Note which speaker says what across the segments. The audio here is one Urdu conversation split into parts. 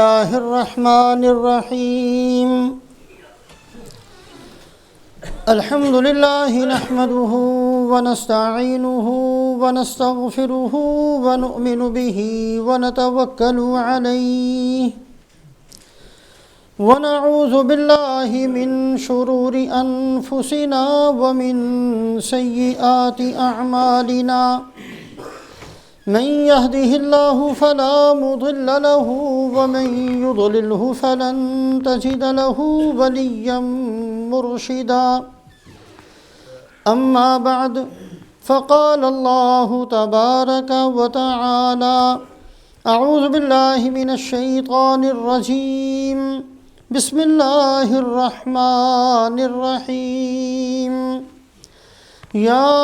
Speaker 1: الله الرحمن الرحيم الحمد لله نحمده ونستعينه ونستغفره ونؤمن به ونتوكل عليه ونعوذ بالله من شرور أنفسنا ومن سيئات أعمالنا من يهده الله فلا مضل له ومن يضلله فلن تجد له وليا مرشدا أما بعد فقال الله تبارك وتعالى أعوذ بالله من الشيطان الرجيم بسم الله الرحمن الرحيم يا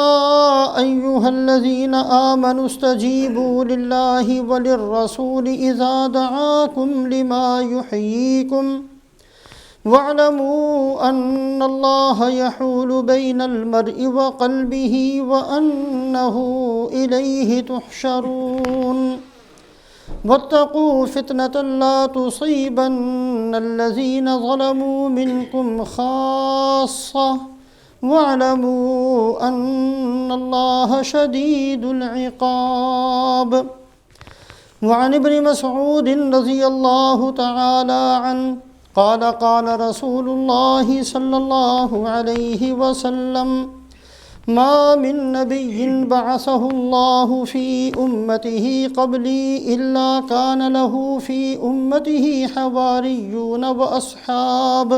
Speaker 1: أيها الذين آمنوا استجيبوا لله وللرسول إذا دعاكم لما يحييكم واعلموا أن الله يحول بين المرء وقلبه وأنه إليه تحشرون واتقوا فتنة لا تصيبن الذين ظلموا منكم خاصة واعلموا أن الله شديد العقاب وعن ابن مسعود رضي الله تعالى عنه قال قال رسول الله صلى الله عليه وسلم ما من نبي بعثه الله في أمته قبلي إلا كان له في أمته حواريون وأصحاب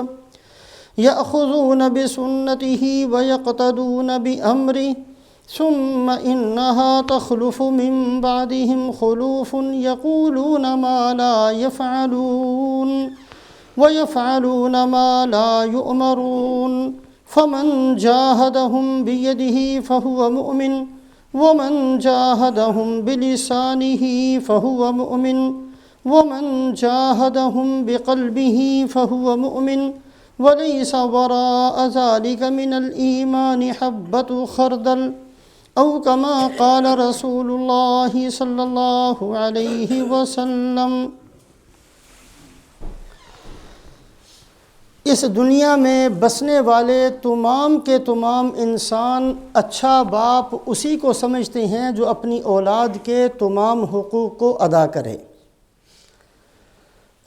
Speaker 1: يأخذون بسنته ويقتدون بأمره ثم إنها تخلف من بعدهم خلوف يقولون ما لا يفعلون ويفعلون ما لا يؤمرون فمن جاهدهم بيده فهو مؤمن ومن جاهدهم بلسانه فهو مؤمن ومن جاهدهم بقلبه فهو مؤمن وليس وراء ذلك من الإيمان حبة خردل أو كما قال رسول الله صلى الله عليه وسلم۔ اس دنیا میں بسنے والے تمام کے تمام انسان اچھا باپ اسی کو سمجھتے ہیں جو اپنی اولاد کے تمام حقوق کو ادا کرے،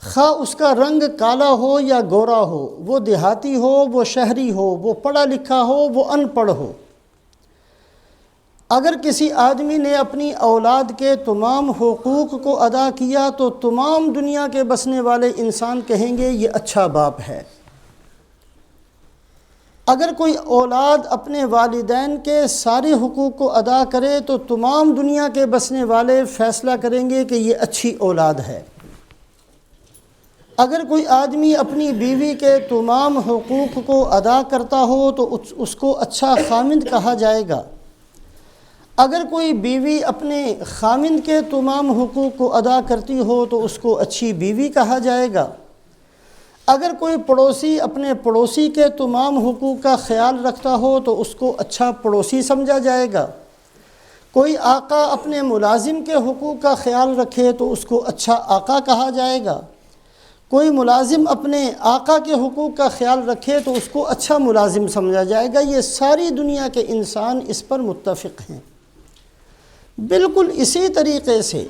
Speaker 1: خواہ اس کا رنگ کالا ہو یا گورا ہو، وہ دیہاتی ہو، وہ شہری ہو، وہ پڑھا لکھا ہو، وہ ان پڑھ ہو۔ اگر کسی آدمی نے اپنی اولاد کے تمام حقوق کو ادا کیا تو تمام دنیا کے بسنے والے انسان کہیں گے یہ اچھا باپ ہے۔ اگر کوئی اولاد اپنے والدین کے سارے حقوق کو ادا کرے تو تمام دنیا کے بسنے والے فیصلہ کریں گے کہ یہ اچھی اولاد ہے۔ اگر کوئی آدمی اپنی بیوی کے تمام حقوق کو ادا کرتا ہو تو اس کو اچھا خامند کہا جائے گا۔ اگر کوئی بیوی اپنے خامند کے تمام حقوق کو ادا کرتی ہو تو اس کو اچھی بیوی کہا جائے گا۔ اگر کوئی پڑوسی اپنے پڑوسی کے تمام حقوق کا خیال رکھتا ہو تو اس کو اچھا پڑوسی سمجھا جائے گا۔ کوئی آقا اپنے ملازم کے حقوق کا خیال رکھے تو اس کو اچھا آقا کہا جائے گا۔ کوئی ملازم اپنے آقا کے حقوق کا خیال رکھے تو اس کو اچھا ملازم سمجھا جائے گا۔ یہ ساری دنیا کے انسان اس پر متفق ہیں۔ بالکل اسی طریقے سے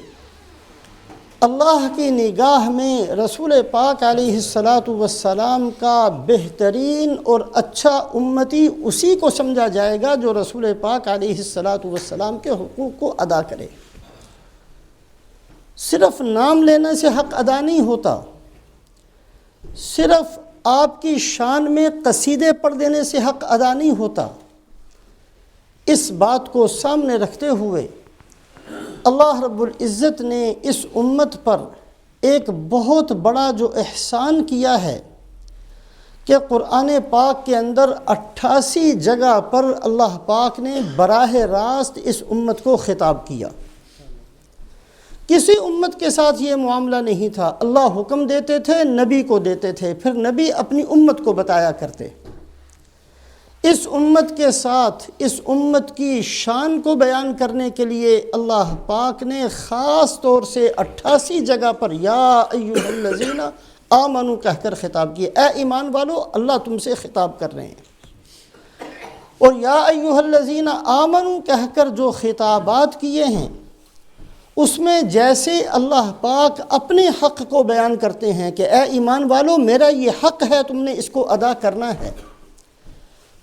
Speaker 1: اللہ کی نگاہ میں رسول پاک علیہ السلام کا بہترین اور اچھا امتی اسی کو سمجھا جائے گا جو رسول پاک علیہ السلام کے حقوق کو ادا کرے۔ صرف نام لینے سے حق ادا نہیں ہوتا، صرف آپ کی شان میں قصیدے پڑھ دینے سے حق ادا نہیں ہوتا۔ اس بات کو سامنے رکھتے ہوئے اللہ رب العزت نے اس امت پر ایک بہت بڑا جو احسان کیا ہے کہ قرآن پاک کے اندر 88 جگہ پر اللہ پاک نے براہ راست اس امت کو خطاب کیا۔ کسی امت کے ساتھ یہ معاملہ نہیں تھا، اللہ حکم دیتے تھے، نبی کو دیتے تھے، پھر نبی اپنی امت کو بتایا کرتے۔ اس امت کے ساتھ اس امت کی شان کو بیان کرنے کے لیے اللہ پاک نے خاص طور سے 88 جگہ پر یا ایھا الذین آمنو کہہ کر خطاب کیا. اے ایمان والو، اللہ تم سے خطاب کر رہے ہیں. اور یا ایھا الذین آمنو کہہ کر جو خطابات کیے ہیں اس میں جیسے اللہ پاک اپنے حق کو بیان کرتے ہیں کہ اے ایمان والو میرا یہ حق ہے، تم نے اس کو ادا کرنا ہے،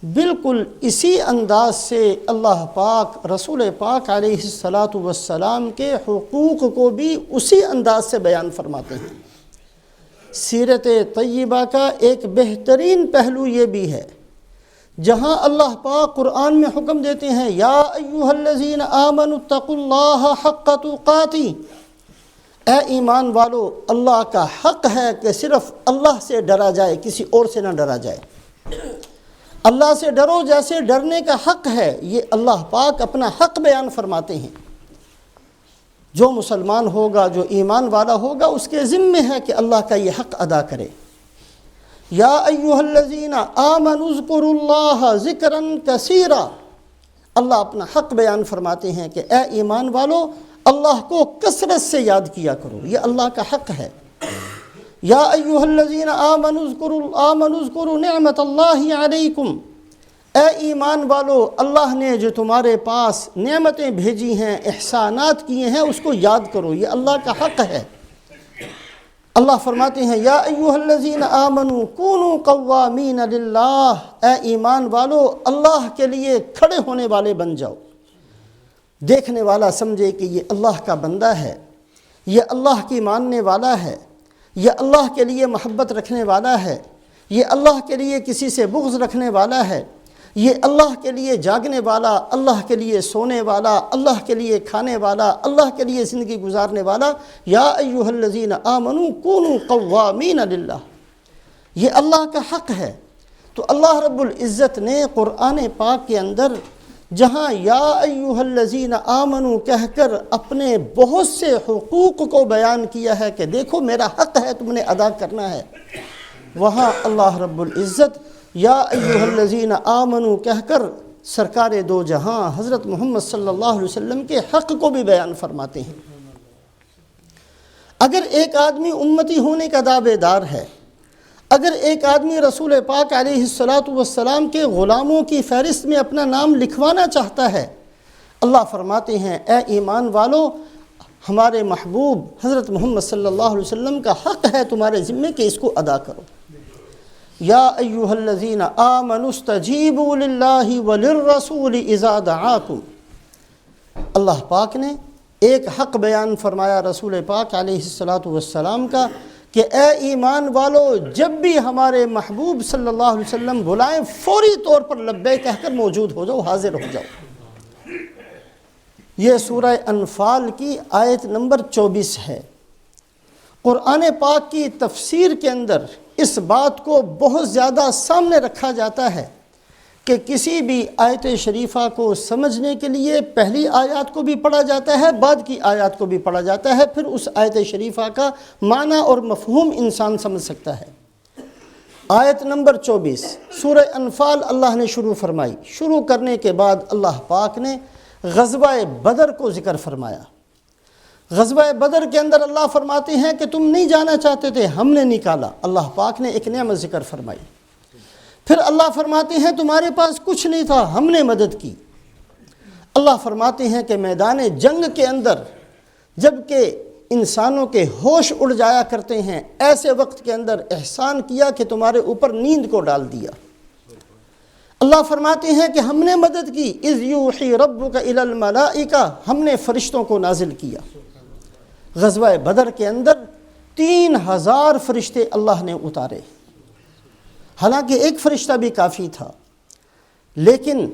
Speaker 1: بالکل اسی انداز سے اللہ پاک رسول پاک علیہ الصلاۃ کے حقوق کو بھی اسی انداز سے بیان فرماتے ہیں. سیرت طیبہ کا ایک بہترین پہلو یہ بھی ہے، جہاں اللہ پاک قرآن میں حکم دیتے ہیں یا ایھا الذین آمنوا اتقوا اللہ حق تقاتہ، اے ایمان والو اللہ کا حق ہے کہ صرف اللہ سے ڈرا جائے، کسی اور سے نہ ڈرا جائے. اللہ سے ڈرو جیسے ڈرنے کا حق ہے، یہ اللہ پاک اپنا حق بیان فرماتے ہیں. جو مسلمان ہوگا، جو ایمان والا ہوگا، اس کے ذمہ ہے کہ اللہ کا یہ حق ادا کرے. یا ایھا الذین آمنوا اذکروا اللہ ذکرا کثیرا، اللہ اپنا حق بیان فرماتے ہیں کہ اے ایمان والو اللہ کو کثرت سے یاد کیا کرو، یہ اللہ کا حق ہے. یا ایھا الذین آمنوا اذکروا نعمت اللہ علیکم، اے ایمان والو اللہ نے جو تمہارے پاس نعمتیں بھیجی ہیں، احسانات کیے ہیں، اس کو یاد کرو، یہ اللہ کا حق ہے. اللہ فرماتے ہیں یا ایھا الذین آمنوا کونوا قوامین للہ، اے ایمان والو اللہ کے لیے کھڑے ہونے والے بن جاؤ. دیکھنے والا سمجھے کہ یہ اللہ کا بندہ ہے، یہ اللہ کی ماننے والا ہے، یہ اللہ کے لیے محبت رکھنے والا ہے، یہ اللہ کے لیے کسی سے بغض رکھنے والا ہے، یہ اللہ کے لیے جاگنے والا، اللہ کے لیے سونے والا، اللہ کے لیے کھانے والا، اللہ کے لیے زندگی گزارنے والا. یا ایھا الذین آمنوا کونوا قوامین للہ، یہ اللہ کا حق ہے. تو اللہ رب العزت نے قرآن پاک کے اندر جہاں یا ایھا الذین آمنوا کہہ کر اپنے بہت سے حقوق کو بیان کیا ہے کہ دیکھو میرا حق ہے، تم نے ادا کرنا ہے، وہاں اللہ رب العزت یا ایھا الذین آمنوا کہہ کر سرکار دو جہاں حضرت محمد صلی اللہ علیہ وسلم کے حق کو بھی بیان فرماتے ہیں. اگر ایک آدمی امتی ہونے کا دعوے دار ہے، اگر ایک آدمی رسول پاک علیہ السلام کے غلاموں کی فہرست میں اپنا نام لکھوانا چاہتا ہے، اللہ فرماتے ہیں اے ایمان والو ہمارے محبوب حضرت محمد صلی اللہ علیہ وسلم کا حق ہے تمہارے ذمے کہ اس کو ادا کرو. یا ایھا الذین آمنوا استجیبوا للہ وللرسول اذا دعاکم، اللہ پاک نے ایک حق بیان فرمایا رسول پاک علیہ السلام کا کہ اے ایمان والو جب بھی ہمارے محبوب صلی اللہ علیہ وسلم بلائیں فوری طور پر لبیک کہہ کر موجود ہو جاؤ، حاضر ہو جاؤ. یہ سورہ انفال کی آیت نمبر 24 ہے. قرآن پاک کی تفسیر کے اندر اس بات کو بہت زیادہ سامنے رکھا جاتا ہے کہ کسی بھی آیت شریفہ کو سمجھنے کے لیے پہلی آیات کو بھی پڑھا جاتا ہے، بعد کی آیات کو بھی پڑھا جاتا ہے، پھر اس آیت شریفہ کا معنی اور مفہوم انسان سمجھ سکتا ہے. آیت نمبر 24 سورہ انفال اللہ نے شروع فرمائی. شروع کرنے کے بعد اللہ پاک نے غزوہ بدر کو ذکر فرمایا. غزوہ بدر کے اندر اللہ فرماتے ہیں کہ تم نہیں جانا چاہتے تھے، ہم نے نکالا. اللہ پاک نے ایک نعمت ذکر فرمائی. پھر اللہ فرماتے ہیں تمہارے پاس کچھ نہیں تھا، ہم نے مدد کی. اللہ فرماتے ہیں کہ میدان جنگ کے اندر جب کہ انسانوں کے ہوش اڑ جایا کرتے ہیں، ایسے وقت کے اندر احسان کیا کہ تمہارے اوپر نیند کو ڈال دیا. اللہ فرماتے ہیں کہ ہم نے مدد کی. اذ یوحی ربک الی الملائکہ، ہم نے فرشتوں کو نازل کیا. غزوہ بدر کے اندر 3000 فرشتے اللہ نے اتارے. حالانکہ ایک فرشتہ بھی کافی تھا، لیکن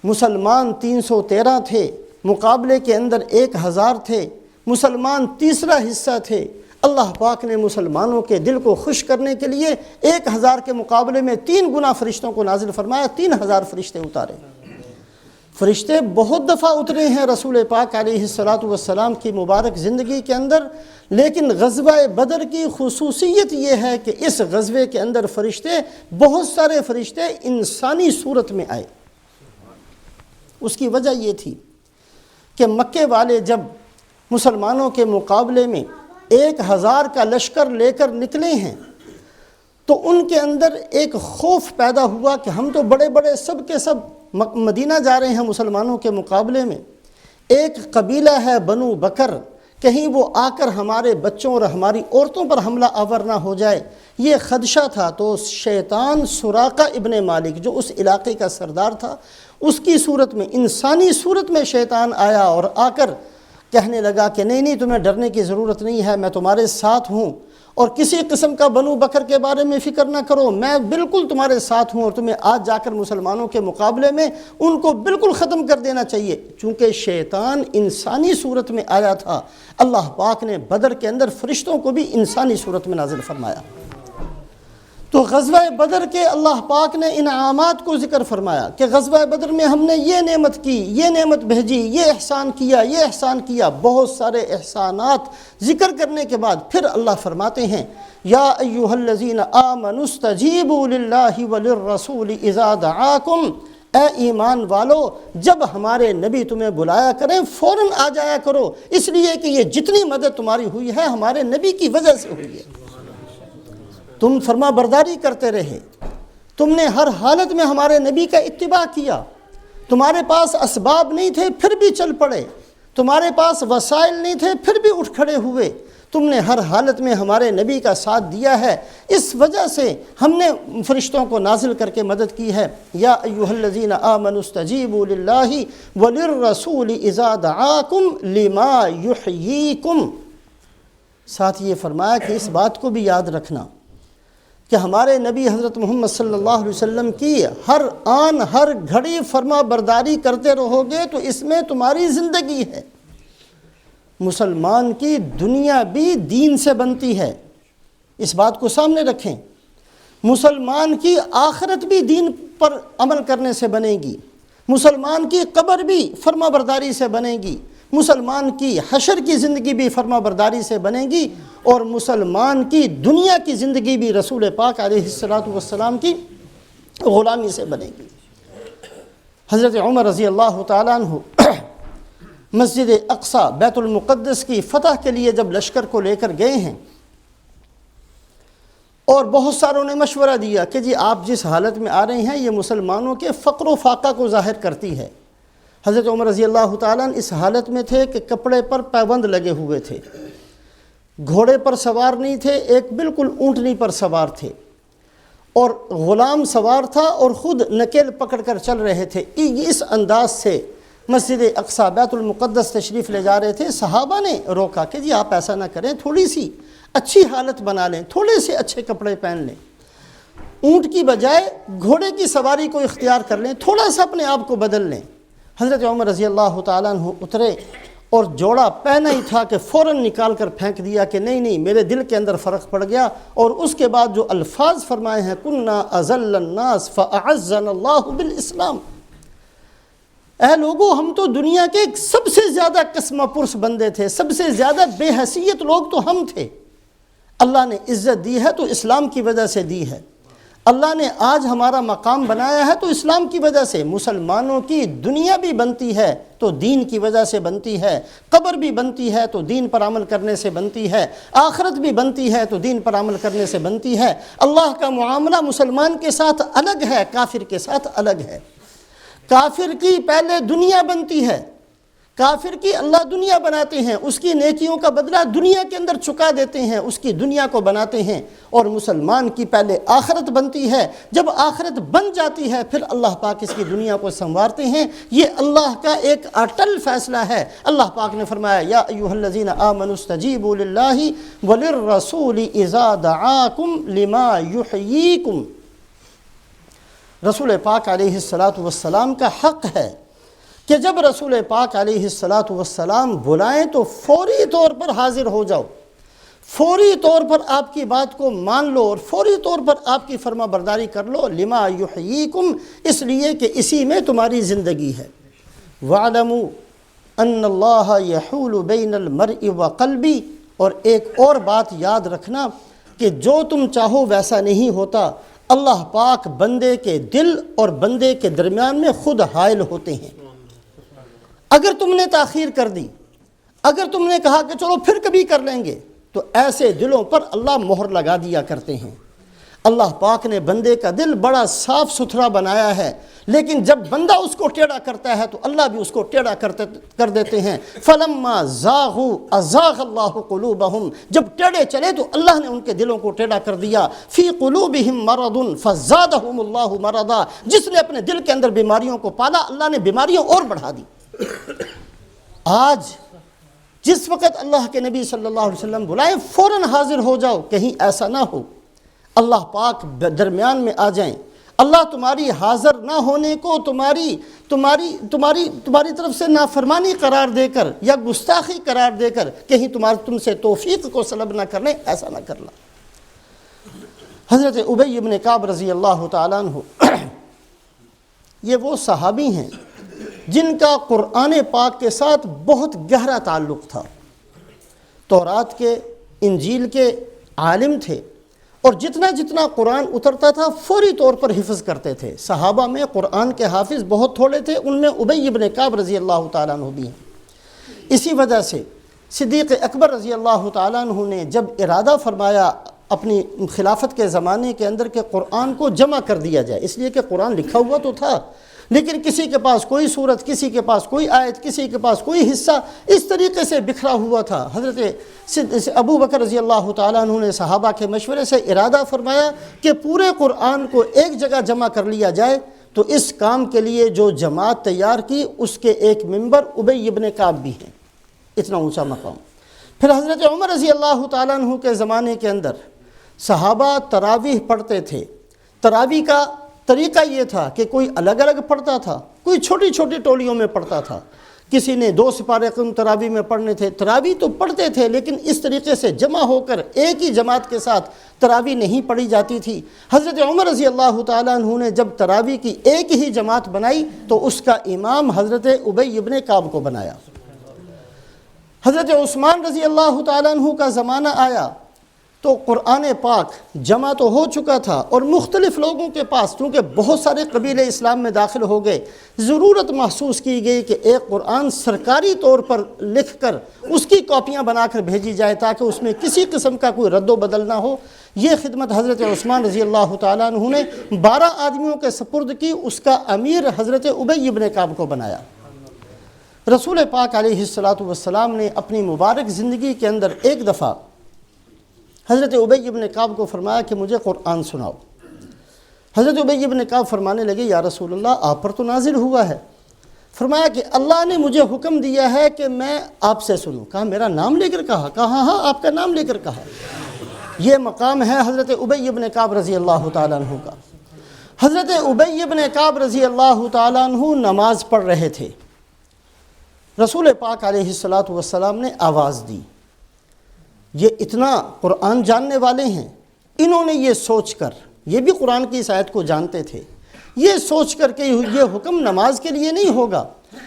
Speaker 1: مسلمان 313 تھے، مقابلے کے اندر 1000 تھے. مسلمان تیسرا حصہ تھے. اللہ پاک نے مسلمانوں کے دل کو خوش کرنے کے لیے 1000 کے مقابلے میں 3 گنا فرشتوں کو نازل فرمایا، 3000 فرشتے اتارے. فرشتے بہت دفعہ اترے ہیں رسول پاک علیہ الصلاۃ والسلام کی مبارک زندگی کے اندر، لیکن غزوہ بدر کی خصوصیت یہ ہے کہ اس غزوے کے اندر فرشتے، بہت سارے فرشتے انسانی صورت میں آئے۔ اس کی وجہ یہ تھی کہ مکے والے جب مسلمانوں کے مقابلے میں 1000 کا لشکر لے کر نکلے ہیں تو ان کے اندر ایک خوف پیدا ہوا کہ ہم تو بڑے بڑے سب کے سب مدینہ جا رہے ہیں مسلمانوں کے مقابلے میں، ایک قبیلہ ہے بنو بکر، کہیں وہ آ کر ہمارے بچوں اور ہماری عورتوں پر حملہ آور نہ ہو جائے، یہ خدشہ تھا۔ تو شیطان سراقہ ابن مالک جو اس علاقے کا سردار تھا، اس کی صورت میں، انسانی صورت میں شیطان آیا اور آ کر کہنے لگا کہ نہیں تمہیں ڈرنے کی ضرورت نہیں ہے، میں تمہارے ساتھ ہوں، اور کسی قسم کا بنو بکر کے بارے میں فکر نہ کرو، میں بالکل تمہارے ساتھ ہوں، اور تمہیں آج جا کر مسلمانوں کے مقابلے میں ان کو بالکل ختم کر دینا چاہیے۔ چونکہ شیطان انسانی صورت میں آیا تھا، اللہ پاک نے بدر کے اندر فرشتوں کو بھی انسانی صورت میں نازل فرمایا۔ تو غزوہ بدر کے اللہ پاک نے انعامات کو ذکر فرمایا کہ غزوہ بدر میں ہم نے یہ نعمت کی، یہ نعمت بھیجی، یہ احسان کیا، یہ احسان کیا، بہت سارے احسانات ذکر کرنے کے بعد پھر اللہ فرماتے ہیں یا ایھا الذین آمنوا استجیبوا للہ وللرسول اذا دعاکم، اے ایمان والو جب ہمارے نبی تمہیں بلایا کریں فوراً آ جایا کرو، اس لیے کہ یہ جتنی مدد تمہاری ہوئی ہے ہمارے نبی کی وجہ سے ہوئی ہے۔ تم فرما برداری کرتے رہے، تم نے ہر حالت میں ہمارے نبی کا اتباع کیا، تمہارے پاس اسباب نہیں تھے پھر بھی چل پڑے، تمہارے پاس وسائل نہیں تھے پھر بھی اٹھ کھڑے ہوئے، تم نے ہر حالت میں ہمارے نبی کا ساتھ دیا ہے، اس وجہ سے ہم نے فرشتوں کو نازل کر کے مدد کی ہے۔ یا ایھا الذین آمنوا استجیبوا للہ وللرسول اذا دعاکم لما یحییکم، ساتھ یہ فرمایا کہ اس بات کو بھی یاد رکھنا کہ ہمارے نبی حضرت محمد صلی اللہ علیہ وسلم کی ہر آن ہر گھڑی فرما برداری کرتے رہو گے تو اس میں تمہاری زندگی ہے۔ مسلمان کی دنیا بھی دین سے بنتی ہے، اس بات کو سامنے رکھیں، مسلمان کی آخرت بھی دین پر عمل کرنے سے بنے گی، مسلمان کی قبر بھی فرما برداری سے بنے گی، مسلمان کی حشر کی زندگی بھی فرما برداری سے بنے گی، اور مسلمان کی دنیا کی زندگی بھی رسول پاک علیہ الصلاۃ والسلام کی غلامی سے بنے گی۔ حضرت عمر رضی اللہ تعالیٰ عنہ مسجد اقصی بیت المقدس کی فتح کے لیے جب لشکر کو لے کر گئے ہیں اور بہت ساروں نے مشورہ دیا کہ جی آپ جس حالت میں آ رہے ہیں یہ مسلمانوں کے فقر و فاقہ کو ظاہر کرتی ہے۔ حضرت عمر رضی اللہ تعالیٰ اس حالت میں تھے کہ کپڑے پر پیبند لگے ہوئے تھے، گھوڑے پر سوار نہیں تھے، ایک بالکل اونٹنی پر سوار تھے، اور غلام سوار تھا اور خود نکیل پکڑ کر چل رہے تھے۔ اس انداز سے مسجد اقصی بیت المقدس تشریف لے جا رہے تھے۔ صحابہ نے روکا کہ جی آپ ایسا نہ کریں، تھوڑی سی اچھی حالت بنا لیں، تھوڑے سے اچھے کپڑے پہن لیں، اونٹ کی بجائے گھوڑے کی سواری کو اختیار کر لیں، تھوڑا سا اپنے آپ کو بدل لیں۔ حضرت عمر رضی اللہ تعالیٰ عنہ اترے اور جوڑا پہنا ہی تھا کہ فوراً نکال کر پھینک دیا کہ نہیں میرے دل کے اندر فرق پڑ گیا، اور اس کے بعد جو الفاظ فرمائے ہیں کُنَّا أَذَلَّ النَّاسِ فَأَعَزَّنَا اللَّهُ بِالْإِسْلَامِ، اے لوگوں ہم تو دنیا کے سب سے زیادہ قسمہ پرس بندے تھے، سب سے زیادہ بے حیثیت لوگ تو ہم تھے، اللہ نے عزت دی ہے تو اسلام کی وجہ سے دی ہے، اللہ نے آج ہمارا مقام بنایا ہے تو اسلام کی وجہ سے۔ مسلمانوں کی دنیا بھی بنتی ہے تو دین کی وجہ سے بنتی ہے، قبر بھی بنتی ہے تو دین پر عمل کرنے سے بنتی ہے، آخرت بھی بنتی ہے تو دین پر عمل کرنے سے بنتی ہے۔ اللہ کا معاملہ مسلمان کے ساتھ الگ ہے، کافر کے ساتھ الگ ہے۔ کافر کی پہلے دنیا بنتی ہے، کافر کی اللہ دنیا بناتے ہیں، اس کی نیکیوں کا بدلہ دنیا کے اندر چکا دیتے ہیں، اس کی دنیا کو بناتے ہیں، اور مسلمان کی پہلے آخرت بنتی ہے، جب آخرت بن جاتی ہے پھر اللہ پاک اس کی دنیا کو سنوارتے ہیں۔ یہ اللہ کا ایک اٹل فیصلہ ہے۔ اللہ پاک نے فرمایا یا ایھا الذین آمنوا استجیبوا للہ وللرسول اذا دعاکم لما یحییکم، رسول پاک علیہ الصلاۃ والسلام کا حق ہے کہ جب رسول پاک علیہ الصلاۃ والسلام بلائیں تو فوری طور پر حاضر ہو جاؤ، فوری طور پر آپ کی بات کو مان لو اور فوری طور پر آپ کی فرما برداری کر لو، لما یحییکم، اس لیے کہ اسی میں تمہاری زندگی ہے۔ وَاعْلَمُوا أَنَّ اللَّهَ يَحُولُ بَيْنَ الْمَرْءِ وَقَلْبِهِ، اور ایک اور بات یاد رکھنا کہ جو تم چاہو ویسا نہیں ہوتا، اللہ پاک بندے کے دل اور بندے کے درمیان میں خود حائل ہوتے ہیں۔ اگر تم نے تاخیر کر دی، اگر تم نے کہا کہ چلو پھر کبھی کر لیں گے، تو ایسے دلوں پر اللہ مہر لگا دیا کرتے ہیں۔ اللہ پاک نے بندے کا دل بڑا صاف ستھرا بنایا ہے، لیکن جب بندہ اس کو ٹیڑھا کرتا ہے تو اللہ بھی اس کو ٹیڑھا کر دیتے ہیں۔ فَلَمَّا زَاغُوا أَزَاغَ اللَّهُ قُلُوبَهُمْ، جب ٹیڑھے چلے تو اللہ نے ان کے دلوں کو ٹیڑھا کر دیا۔ فِي قُلُوبِهِمْ مَرَضٌ فَزَادَهُمُ اللَّهُ مَرَضًا، جس نے اپنے دل کے اندر بیماریوں کو پالا، اللہ نے بیماریاں اور بڑھا دی۔ آج جس وقت اللہ کے نبی صلی اللہ علیہ وسلم بلائیں فوراً حاضر ہو جاؤ، کہیں ایسا نہ ہو اللہ پاک درمیان میں آ جائیں، اللہ تمہاری حاضر نہ ہونے کو تمہاری طرف سے نافرمانی قرار دے کر یا گستاخی قرار دے کر کہیں تم سے توفیق کو سلب نہ کر لیں، ایسا نہ کرنا۔ حضرت ابی بن کعب رضی اللہ تعالیٰ عنہ یہ وہ صحابی ہیں جن کا قرآن پاک کے ساتھ بہت گہرا تعلق تھا، تورات کے انجیل کے عالم تھے، اور جتنا جتنا قرآن اترتا تھا فوری طور پر حفظ کرتے تھے۔ صحابہ میں قرآن کے حافظ بہت تھوڑے تھے، ان میں ابی بن کعب رضی اللہ تعالیٰ عنہ بھی ہیں۔ اسی وجہ سے صدیق اکبر رضی اللہ تعالیٰ عنہ نے جب ارادہ فرمایا اپنی خلافت کے زمانے کے اندر کہ قرآن کو جمع کر دیا جائے، اس لیے کہ قرآن لکھا ہوا تو تھا لیکن کسی کے پاس کوئی صورت، کسی کے پاس کوئی آیت، کسی کے پاس کوئی حصہ، اس طریقے سے بکھرا ہوا تھا۔ حضرت ابو بکر رضی اللہ تعالیٰ عنہ نے صحابہ کے مشورے سے ارادہ فرمایا کہ پورے قرآن کو ایک جگہ جمع کر لیا جائے، تو اس کام کے لیے جو جماعت تیار کی اس کے ایک ممبر ابی بن کعب بھی ہیں، اتنا اونچا مقام۔ پھر حضرت عمر رضی اللہ تعالیٰ عنہ کے زمانے کے اندر صحابہ تراویح پڑھتے تھے۔ تراویح کا طریقہ یہ تھا کہ کوئی الگ الگ پڑھتا تھا، کوئی چھوٹی چھوٹی ٹولیوں میں پڑھتا تھا، کسی نے 2 سپارے تراویح میں پڑھنے تھے۔ تراویح تو پڑھتے تھے لیکن اس طریقے سے جمع ہو کر ایک ہی جماعت کے ساتھ تراویح نہیں پڑھی جاتی تھی۔ حضرت عمر رضی اللہ تعالیٰ عنہ نے جب تراویح کی ایک ہی جماعت بنائی تو اس کا امام حضرت ابی بن کعب کو بنایا۔ حضرت عثمان رضی اللہ تعالیٰ عنہ کا زمانہ آیا تو قرآن پاک جمع تو ہو چکا تھا، اور مختلف لوگوں کے پاس چونکہ بہت سارے قبیلے اسلام میں داخل ہو گئے، ضرورت محسوس کی گئی کہ ایک قرآن سرکاری طور پر لکھ کر اس کی کاپیاں بنا کر بھیجی جائے تاکہ اس میں کسی قسم کا کوئی رد و بدل نہ ہو۔ یہ خدمت حضرت عثمان رضی اللہ تعالیٰ عنہ نے 12 آدمیوں کے سپرد کی، اس کا امیر حضرت ابی بن کعب کو بنایا۔ رسول پاک علیہ الصلاۃ والسلام نے اپنی مبارک زندگی کے اندر ایک دفعہ حضرت ابی بن کعب کو فرمایا کہ مجھے قرآن سناؤ۔ حضرت ابی بن کعب فرمانے لگے یا رسول اللہ آپ پر تو نازل ہوا ہے۔ فرمایا کہ اللہ نے مجھے حکم دیا ہے کہ میں آپ سے سنوں۔ کہا میرا نام لے کر کہا؟ کہا ہاں آپ کا نام لے کر کہا۔ یہ مقام ہے حضرت ابی بن کعب رضی اللہ تعالیٰ عنہ کا۔ حضرت ابی بن کعب رضی اللہ تعالیٰ عنہ نماز پڑھ رہے تھے، رسول پاک علیہ الصلاۃ والسلام نے آواز دی۔ یہ اتنا قرآن جاننے والے ہیں، انہوں نے یہ سوچ کر، یہ بھی قرآن کی اس آیت کو جانتے تھے، یہ سوچ کر کہ یہ حکم نماز کے لیے نہیں ہوگا،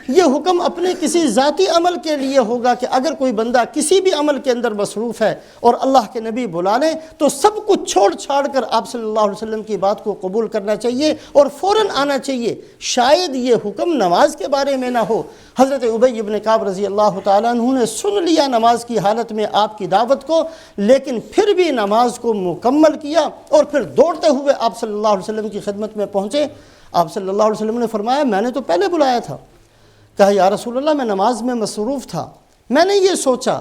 Speaker 1: یہ حکم اپنے کسی ذاتی عمل کے لیے ہوگا کہ اگر کوئی بندہ کسی بھی عمل کے اندر مصروف ہے اور اللہ کے نبی بلا لیں تو سب کچھ چھوڑ چھاڑ کر آپ صلی اللہ علیہ وسلم کی بات کو قبول کرنا چاہیے اور فوراً آنا چاہیے۔ شاید یہ حکم نماز کے بارے میں نہ ہو۔ حضرت ابی بن کعب رضی اللہ تعالیٰ عنہ نے سن لیا نماز کی حالت میں آپ کی دعوت کو، لیکن پھر بھی نماز کو مکمل کیا اور پھر دوڑتے ہوئے آپ صلی اللہ علیہ وسلم کی خدمت میں پہنچے۔ آپ صلی اللہ علیہ وسلم نے فرمایا میں نے تو پہلے بلایا تھا۔ کہا یا رسول اللہ میں نماز میں مصروف تھا، میں نے یہ سوچا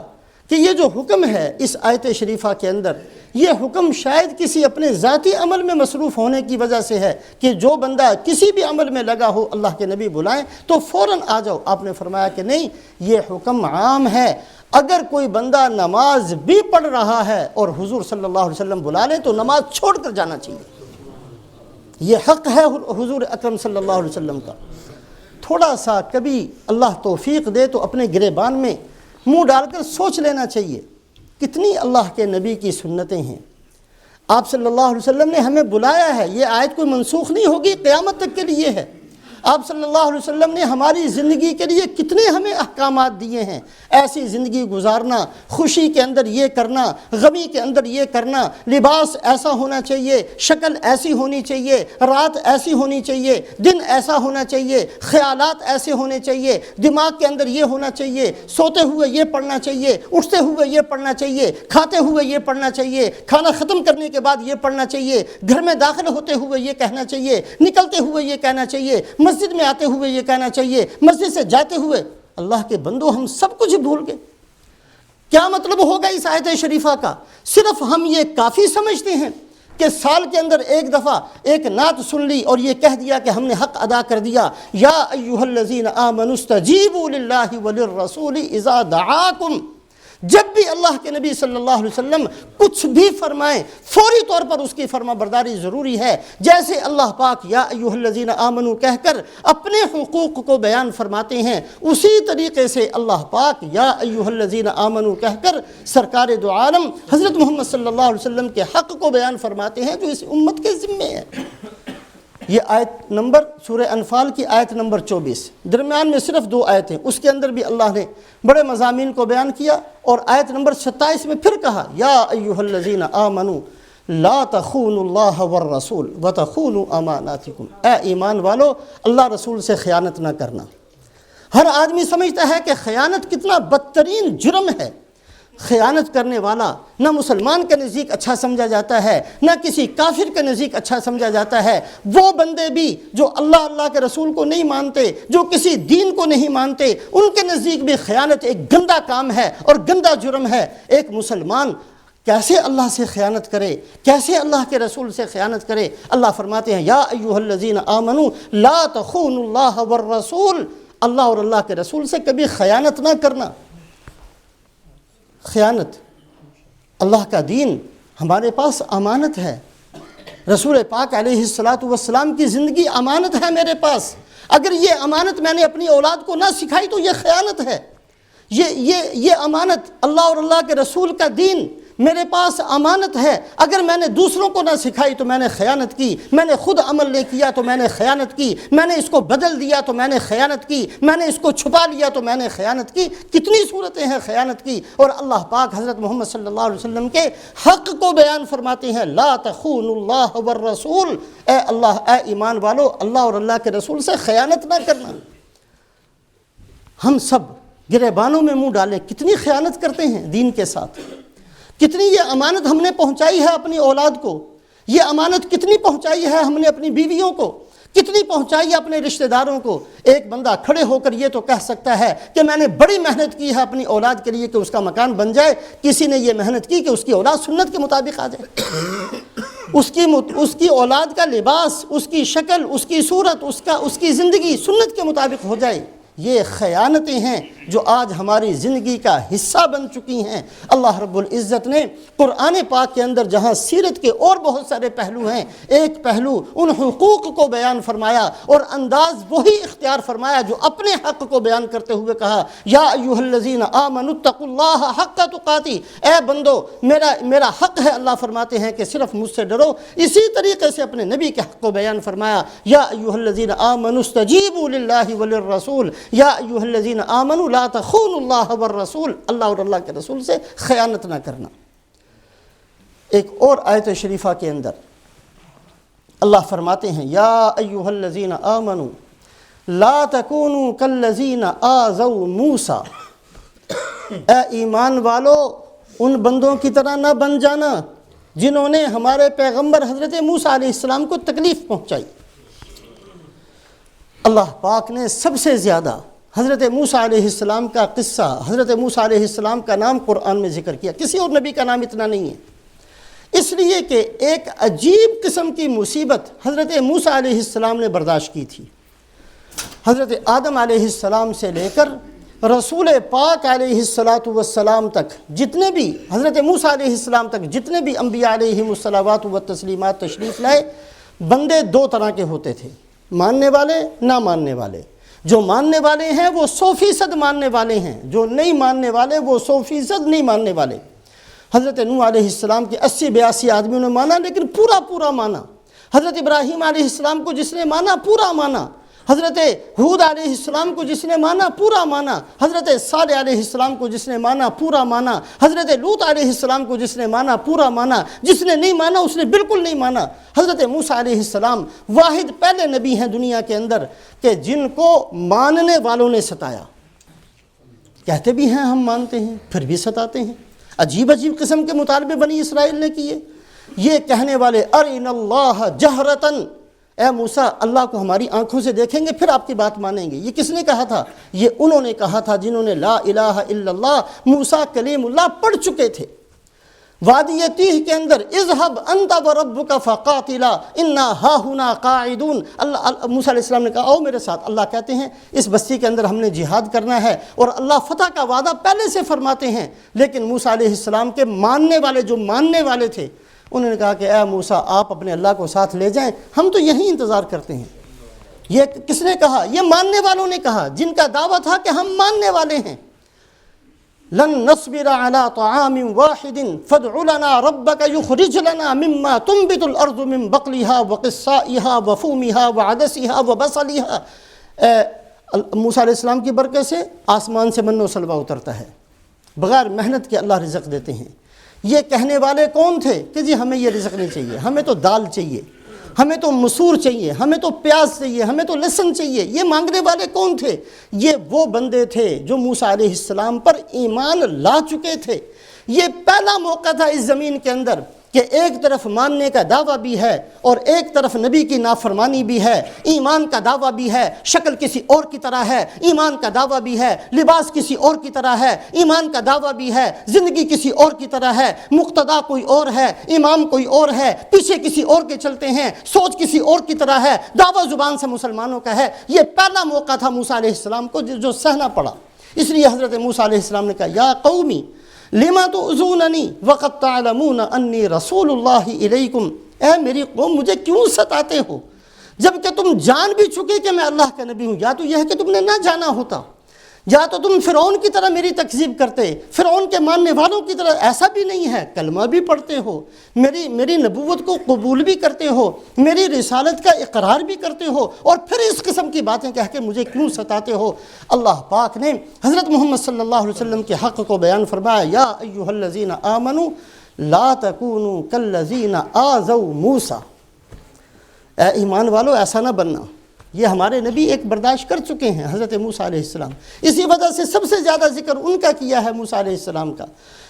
Speaker 1: کہ یہ جو حکم ہے اس آیت شریفہ کے اندر، یہ حکم شاید کسی اپنے ذاتی عمل میں مصروف ہونے کی وجہ سے ہے کہ جو بندہ کسی بھی عمل میں لگا ہو اللہ کے نبی بلائیں تو فوراً آ جاؤ۔ آپ نے فرمایا کہ نہیں، یہ حکم عام ہے، اگر کوئی بندہ نماز بھی پڑھ رہا ہے اور حضور صلی اللہ علیہ وسلم بلا لیں تو نماز چھوڑ کر جانا چاہیے، یہ حق ہے حضور اکرم صلی اللہ علیہ وسلم کا۔ تھوڑا سا کبھی اللہ توفیق دے تو اپنے گریبان میں منہ ڈال کر سوچ لینا چاہیے کتنی اللہ کے نبی کی سنتیں ہیں۔ آپ صلی اللہ علیہ وسلم نے ہمیں بلایا ہے، یہ آیت کوئی منسوخ نہیں ہوگی، قیامت تک کے لیے ہے۔ آپ صلی اللہ علیہ وسلم نے ہماری زندگی کے لیے کتنے ہمیں احکامات دیے ہیں. ایسی زندگی گزارنا، خوشی کے اندر یہ کرنا، غمی کے اندر یہ کرنا، لباس ایسا ہونا چاہیے، شکل ایسی ہونی چاہیے، رات ایسی ہونی چاہیے، دن ایسا ہونا چاہیے، خیالات ایسے ہونے چاہیے، دماغ کے اندر یہ ہونا چاہیے، سوتے ہوئے یہ پڑھنا چاہیے، اٹھتے ہوئے یہ پڑھنا چاہیے، کھاتے ہوئے یہ پڑھنا چاہیے، کھانا ختم کرنے کے بعد یہ پڑھنا چاہیے، گھر میں داخل ہوتے ہوئے یہ کہنا چاہیے، نکلتے ہوئے یہ کہنا چاہیے، مسجد میں آتے ہوئے یہ کہنا چاہیے، مسجد سے جاتے ہوئے. اللہ کے بندو، ہم سب کچھ بھول گئے. کیا مطلب ہوگا اس آیت شریفہ کا؟ صرف ہم یہ کافی سمجھتے ہیں کہ سال کے اندر ایک دفعہ ایک نعت سن لی اور یہ کہہ دیا کہ ہم نے حق ادا کر دیا. یا ایھا الذین آمنوا استجیبوا للہ وللرسول اذا دعاکم. جب بھی اللہ کے نبی صلی اللہ علیہ وسلم کچھ بھی فرمائیں، فوری طور پر اس کی فرما برداری ضروری ہے. جیسے اللہ پاک یا ایھا الذین آمنوا کہہ کر اپنے حقوق کو بیان فرماتے ہیں، اسی طریقے سے اللہ پاک یا ایھا الذین آمنوا کہہ کر سرکار دو عالم حضرت محمد صلی اللہ علیہ وسلم کے حق کو بیان فرماتے ہیں جو اس امت کے ذمے ہے. یہ آیت نمبر سورہ انفال کی آیت نمبر 24، درمیان میں صرف 2 آیتیں، اس کے اندر بھی اللہ نے بڑے مضامین کو بیان کیا. اور آیت نمبر 27 میں پھر کہا یا ایھا الذین آمنوا لا تخونوا اللہ والرسول وتخونوا اماناتکم. اے ایمان والو، اللہ رسول سے خیانت نہ کرنا. ہر آدمی سمجھتا ہے کہ خیانت کتنا بدترین جرم ہے. خیانت کرنے والا نہ مسلمان کے نزدیک اچھا سمجھا جاتا ہے، نہ کسی کافر کے نزدیک اچھا سمجھا جاتا ہے. وہ بندے بھی جو اللہ کے رسول کو نہیں مانتے، جو کسی دین کو نہیں مانتے، ان کے نزدیک بھی خیانت ایک گندا کام ہے اور گندا جرم ہے. ایک مسلمان کیسے اللہ سے خیانت کرے، کیسے اللہ کے رسول سے خیانت کرے؟ اللہ فرماتے ہیں یا ایھا الذین آمنوا لا تخونوا اللہ والرسول. اللہ اور اللہ کے رسول سے کبھی خیانت نہ کرنا. خیانت، اللہ کا دین ہمارے پاس امانت ہے. رسول پاک علیہ السلام کی زندگی امانت ہے میرے پاس. اگر یہ امانت میں نے اپنی اولاد کو نہ سکھائی تو یہ خیانت ہے. یہ امانت، اللہ اور اللہ کے رسول کا دین میرے پاس امانت ہے. اگر میں نے دوسروں کو نہ سکھائی تو میں نے خیانت کی. میں نے خود عمل نہیں کیا تو میں نے خیانت کی. میں نے اس کو بدل دیا تو میں نے خیانت کی. میں نے اس کو چھپا لیا تو میں نے خیانت کی. کتنی صورتیں ہیں خیانت کی. اور اللہ پاک حضرت محمد صلی اللہ علیہ وسلم کے حق کو بیان فرماتے ہیں لا تخونوا اللہ والرسول. اے اللہ، اے ایمان والو، اللہ اور اللہ کے رسول سے خیانت نہ کرنا. ہم سب گریبانوں میں منہ ڈالیں، کتنی خیانت کرتے ہیں دین کے ساتھ. کتنی یہ امانت ہم نے پہنچائی ہے اپنی اولاد کو. یہ امانت کتنی پہنچائی ہے ہم نے اپنی بیویوں کو، کتنی پہنچائی ہے اپنے رشتہ داروں کو. ایک بندہ کھڑے ہو کر یہ تو کہہ سکتا ہے کہ میں نے بڑی محنت کی ہے اپنی اولاد کے لیے کہ اس کا مکان بن جائے. کسی نے یہ محنت کی کہ اس کی اولاد سنت کے مطابق آ جائے. اس کی اولاد کا لباس، اس کی شکل، اس کی صورت، اس کی زندگی سنت کے مطابق ہو جائے. یہ خیانتیں ہیں جو آج ہماری زندگی کا حصہ بن چکی ہیں. اللہ رب العزت نے قرآن پاک کے اندر جہاں سیرت کے اور بہت سارے پہلو ہیں، ایک پہلو ان حقوق کو بیان فرمایا اور انداز وہی اختیار فرمایا جو اپنے حق کو بیان کرتے ہوئے کہا یا ایھا الذین آمنوا اتقوا اللہ حق تقاتی. اے بندو، میرا حق ہے، اللہ فرماتے ہیں کہ صرف مجھ سے ڈرو. اسی طریقے سے اپنے نبی کے حق کو بیان فرمایا یا ایھا الذین آمنوا استجیبوا للہ وللرسول یا ایھا الذین آمنوا لا تخونوا اللہ والرسول. اللہ اور اللہ کے رسول سے خیانت نہ کرنا. ایک اور آیت شریفہ کے اندر اللہ فرماتے ہیں یا ایھا الذین آمنوا لا تکونوا کالذین آذوا موسیٰ. اے ایمان والو، ان بندوں کی طرح نہ بن جانا جنہوں نے ہمارے پیغمبر حضرت موسیٰ علیہ السلام کو تکلیف پہنچائی. اللہ پاک نے سب سے زیادہ حضرت موسیٰ علیہ السلام کا قصہ، حضرت موسیٰ علیہ السلام کا نام قرآن میں ذکر کیا. کسی اور نبی کا نام اتنا نہیں ہے، اس لیے کہ ایک عجیب قسم کی مصیبت حضرت موسیٰ علیہ السلام نے برداشت کی تھی. حضرت آدم علیہ السلام سے لے کر رسول پاک علیہ السلام تک جتنے بھی، حضرت موسیٰ علیہ السلام تک جتنے بھی انبیاء علیہم الصلوات والتسلیمات تشریف لائے، بندے 2 طرح کے ہوتے تھے، ماننے والے، نہ ماننے والے. جو ماننے والے ہیں وہ 100% ماننے والے ہیں، جو نہیں ماننے والے وہ 100% نہیں ماننے والے. حضرت نوح علیہ السلام کے 80-82 آدمیوں نے مانا لیکن پورا مانا. حضرت ابراہیم علیہ السلام کو جس نے مانا پورا مانا. حضرت ہود علیہ السلام کو جس نے مانا پورا مانا، حضرت صالح علیہ السلام کو جس نے مانا پورا مانا، حضرت لوط علیہ السلام کو جس نے مانا پورا مانا، جس نے نہیں مانا اس نے بالکل نہیں مانا۔ حضرت موسیٰ علیہ السلام واحد پہلے نبی ہیں دنیا کے اندر کہ جن کو ماننے والوں نے ستایا۔ کہتے بھی ہیں ہم مانتے ہیں پھر بھی ستاتے ہیں۔ عجیب عجیب قسم کے مطالبے بنی اسرائیل نے کیے۔ یہ کہنے والے ارنا اللہ جہرتن، اے موسیٰ اللہ کو ہماری آنکھوں سے دیکھیں گے پھر آپ کی بات مانیں گے۔ یہ کس نے کہا تھا؟ یہ انہوں نے کہا تھا جنہوں نے لا الہ الا اللہ موسیٰ کلیم اللہ پڑھ چکے تھے۔ وادی تیہ کے اندر اذهب انت وربک فقاتلا انا ہاہنا قاعدون، موسیٰ علیہ السلام نے کہا آؤ میرے ساتھ۔ اللہ کہتے ہیں اس بستی کے اندر ہم نے جہاد کرنا ہے، اور اللہ فتح کا وعدہ پہلے سے فرماتے ہیں۔ لیکن موسیٰ علیہ السلام کے ماننے والے جو ماننے والے تھے انہوں نے کہا کہ اے موسیٰ آپ اپنے اللہ کو ساتھ لے جائیں، ہم تو یہیں انتظار کرتے ہیں۔ یہ کس نے کہا؟ یہ ماننے والوں نے کہا جن کا دعویٰ تھا کہ ہم ماننے والے ہیں۔ لن نصبر على طعام واحد فادع لنا ربك يخرج لنا مما تنبت الارض من بقلها وقثائها وفومها وعدسها وبصلها۔ موسیٰ علیہ السلام کی برکت سے آسمان سے من و سلوہ اترتا ہے، بغیر محنت کے اللہ رزق دیتے ہیں۔ یہ کہنے والے کون تھے کہ جی ہمیں یہ رزق نہیں چاہیے، ہمیں تو دال چاہیے، ہمیں تو مسور چاہیے، ہمیں تو پیاز چاہیے، ہمیں تو لہسن چاہیے۔ یہ مانگنے والے کون تھے؟ یہ وہ بندے تھے جو موسیٰ علیہ السلام پر ایمان لا چکے تھے۔ یہ پہلا موقع تھا اس زمین کے اندر کہ ایک طرف ماننے کا دعویٰ بھی ہے اور ایک طرف نبی کی نافرمانی بھی ہے، ایمان کا دعویٰ بھی ہے، شکل کسی اور کی طرح ہے، ایمان کا دعویٰ بھی ہے، لباس کسی اور کی طرح ہے، ایمان کا دعویٰ بھی ہے، زندگی کسی اور کی طرح ہے، مقتدا کوئی اور ہے، امام کوئی اور ہے، پیچھے کسی اور کے چلتے ہیں، سوچ کسی اور کی طرح ہے، دعویٰ زبان سے مسلمانوں کا ہے۔ یہ پہلا موقع تھا موسیٰ علیہ السلام کو جو سہنا پڑا۔ اس لیے حضرت موسیٰ علیہ السلام نے کہا یا قومی لما تؤذوننی وقد تعلمون انی رسول اللہ الیکم، اے میری قوم مجھے کیوں ستاتے ہو جبکہ تم جان بھی چکے کہ میں اللہ کا نبی ہوں۔ یا تو یہ ہے کہ تم نے نہ جانا ہوتا، یا تو تم فرعون کی طرح میری تکذیب کرتے، فرعون کے ماننے والوں کی طرح۔ ایسا بھی نہیں ہے، کلمہ بھی پڑھتے ہو، میری نبوت کو قبول بھی کرتے ہو، میری رسالت کا اقرار بھی کرتے ہو، اور پھر اس قسم کی باتیں کہہ کے مجھے کیوں ستاتے ہو۔ اللہ پاک نے حضرت محمد صلی اللہ علیہ وسلم کے حق کو بیان فرمایا یا ایھا الذین آمنوا لا تکونوا کالذین آذوا موسیٰ، اے ایمان والو ایسا نہ بننا۔ یہ ہمارے نبی ایک برداشت کر چکے ہیں حضرت موسیٰ علیہ السلام، اسی وجہ سے سب سے زیادہ ذکر ان کا کیا ہے موسیٰ علیہ السلام کا۔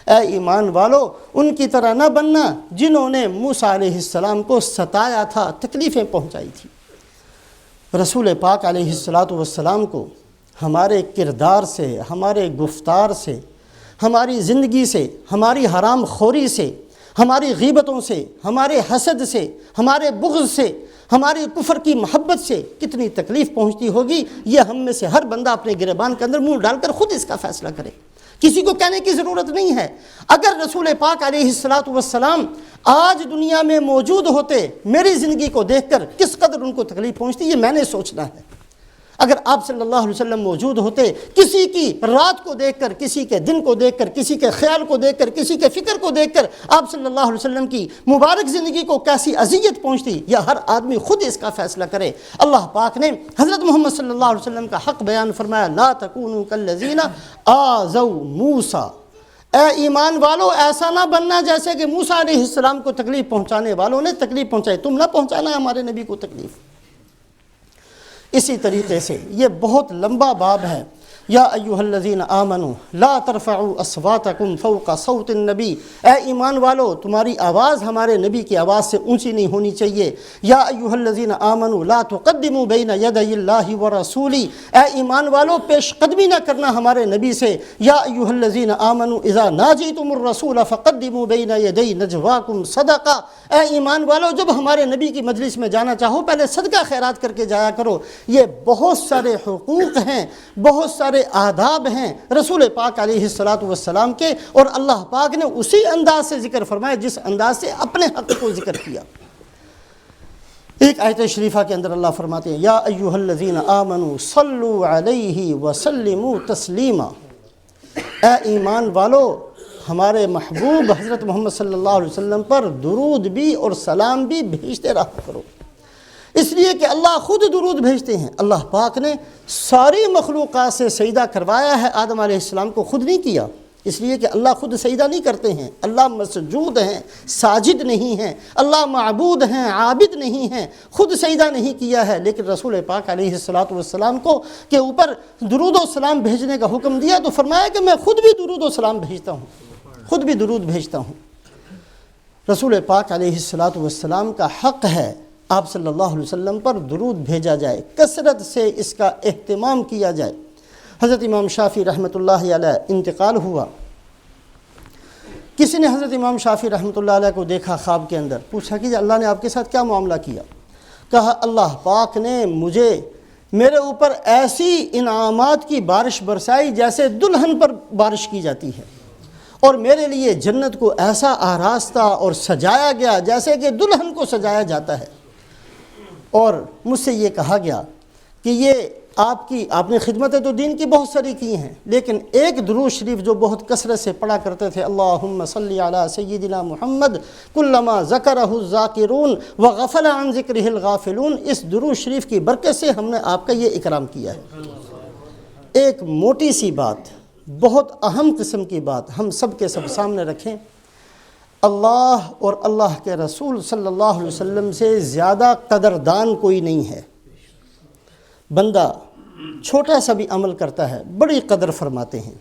Speaker 1: اے ایمان والو ان کی طرح نہ بننا جنہوں نے موسیٰ علیہ السلام کو ستایا تھا، تکلیفیں پہنچائی تھی۔ رسول پاک علیہ السلام کو ہمارے کردار سے، ہمارے گفتار سے، ہماری زندگی سے، ہماری حرام خوری سے، ہماری غیبتوں سے، ہمارے حسد سے، ہمارے بغض سے، ہماری کفر کی محبت سے کتنی تکلیف پہنچتی ہوگی، یہ ہم میں سے ہر بندہ اپنے گریبان کے اندر منہ ڈال کر خود اس کا فیصلہ کرے۔ کسی کو کہنے کی ضرورت نہیں ہے۔ اگر رسول پاک علیہ السلام آج دنیا میں موجود ہوتے، میری زندگی کو دیکھ کر کس قدر ان کو تکلیف پہنچتی یہ میں نے سوچنا ہے۔ اگر آپ صلی اللہ علیہ وسلم موجود ہوتے، کسی کی رات کو دیکھ کر، کسی کے دن کو دیکھ کر، کسی کے خیال کو دیکھ کر، کسی کے فکر کو دیکھ کر آپ صلی اللہ علیہ وسلم کی مبارک زندگی کو کیسی اذیت پہنچتی، یا ہر آدمی خود اس کا فیصلہ کرے۔ اللہ پاک نے حضرت محمد صلی اللہ علیہ وسلم کا حق بیان فرمایا لا تکونوا کالذین آذوا موسیٰ، اے ایمان والو ایسا نہ بننا جیسے کہ موسیٰ علیہ السلام کو تکلیف پہنچانے والوں نے تکلیف پہنچائی، تم نہ پہنچانا ہمارے نبی کو تکلیف۔ اسی طریقے سے یہ بہت لمبا باب ہے۔ یا ایھا الذین آمنوا لا ترفعوا اصواتکم فوق صوت النبی، اے ایمان والو تمہاری آواز ہمارے نبی کی آواز سے اونچی نہیں ہونی چاہیے۔ یا ایھا الذین آمنوا لا تقدموا بین یدی اللہ ورسولہ، اے ایمان والو پیش قدمی نہ کرنا ہمارے نبی سے۔ یا ایھا الذین آمنوا اذا ناجیتم الرسول فقدموا بین یدی نجواکم صدقہ، اے ایمان والو جب ہمارے نبی کی مجلس میں جانا چاہو پہلے صدقہ خیرات کر کے جایا کرو۔ یہ بہت سارے حقوق ہیں، بہت سارے آداب ہیں رسول پاک علیہ السلام کے، اور اللہ پاک نے اسی انداز سے ذکر فرمایا جس انداز سے اپنے حق کو ذکر کیا۔ ایک آیت شریفہ کے اندر اللہ فرماتے ہیں یا ایھا الذین آمنوا صلوا علیہ وسلموا تسلیما، اے ایمان والو ہمارے محبوب حضرت محمد صلی اللہ علیہ وسلم پر درود بھی اور سلام بھی بھیجتے رہا کرو۔ اس لیے کہ اللہ خود درود بھیجتے ہیں۔ اللہ پاک نے ساری مخلوقات سے سجدہ کروایا ہے، آدم علیہ السلام کو خود نہیں کیا، اس لیے کہ اللہ خود سجدہ نہیں کرتے ہیں، اللہ مسجود ہیں، ساجد نہیں ہیں، اللہ معبود ہیں، عابد نہیں ہیں، خود سجدہ نہیں کیا ہے، لیکن رسول پاک علیہ السلام کو کے اوپر درود و سلام بھیجنے کا حکم دیا تو فرمایا کہ میں خود بھی درود و سلام بھیجتا ہوں، خود بھی درود بھیجتا ہوں۔ رسول پاک علیہ السلام کا حق ہے آپ صلی اللہ علیہ وسلم پر درود بھیجا جائے، کثرت سے اس کا اہتمام کیا جائے۔ حضرت امام شافعی رحمۃ اللہ علیہ انتقال ہوا، کسی نے حضرت امام شافعی رحمۃ اللہ علیہ کو دیکھا خواب کے اندر، پوچھا کہ اللہ نے آپ کے ساتھ کیا معاملہ کیا؟ کہا اللہ پاک نے میرے اوپر ایسی انعامات کی بارش برسائی جیسے دلہن پر بارش کی جاتی ہے، اور میرے لیے جنت کو ایسا آراستہ اور سجایا گیا جیسے کہ دلہن کو سجایا جاتا ہے، اور مجھ سے یہ کہا گیا کہ یہ آپ نے خدمتیں تو دین کی بہت ساری کی ہیں، لیکن ایک درود شریف جو بہت کثرت سے پڑھا کرتے تھے، اللہم صلی علی سیدنا محمد کلما ذکرہ الذاکرون وغفل عن ذکرہ الغافلون، اس درود شریف کی برکت سے ہم نے آپ کا یہ اکرام کیا ہے۔ ایک موٹی سی بات، بہت اہم قسم کی بات ہم سب کے سب سامنے رکھیں، اللہ اور اللہ کے رسول صلی اللہ علیہ وسلم سے زیادہ قدردان کوئی نہیں ہے۔ بندہ چھوٹا سا بھی عمل کرتا ہے بڑی قدر فرماتے ہیں،